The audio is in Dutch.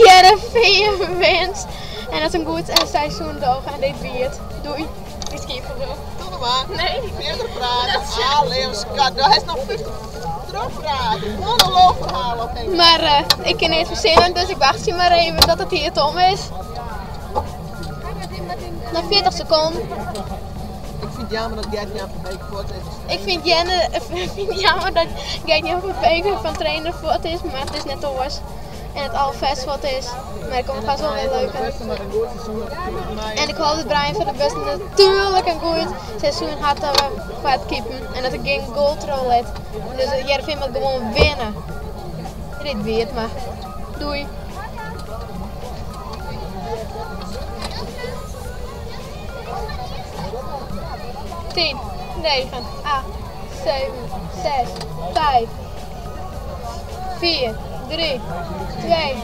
dat Heerenveen wint. En dat is een goed seizoen toch. En dit weer. Doei. Ik skiep voor zo. Doe nog maar. Nee. Verder praten. Ah, levenskat. Hij is nog 50 erop praten. Monoloogverhaal op een. Maar ik kan niet verzinnen, dus ik wacht hier maar even dat het hier Tom is. Nog 40 seconden. Ik vind het jammer dat Gert Jan van Beek voort is. Ik vind het jammer dat Gert-Jan van Beek van trainer voort is, maar het is net oors. En het al vast wat is. Maar ik kom vast wel weer leuk. En ik hoop dat Brian van de Beste natuurlijk een goed seizoen had dat we gaat keepen. En dat ik geen goaltrol had. Dus Heerenveen moet gewoon winnen. Dit weet maar. Doei. Tien, 9, 8, 7, 6, 5, 4, 3, 2,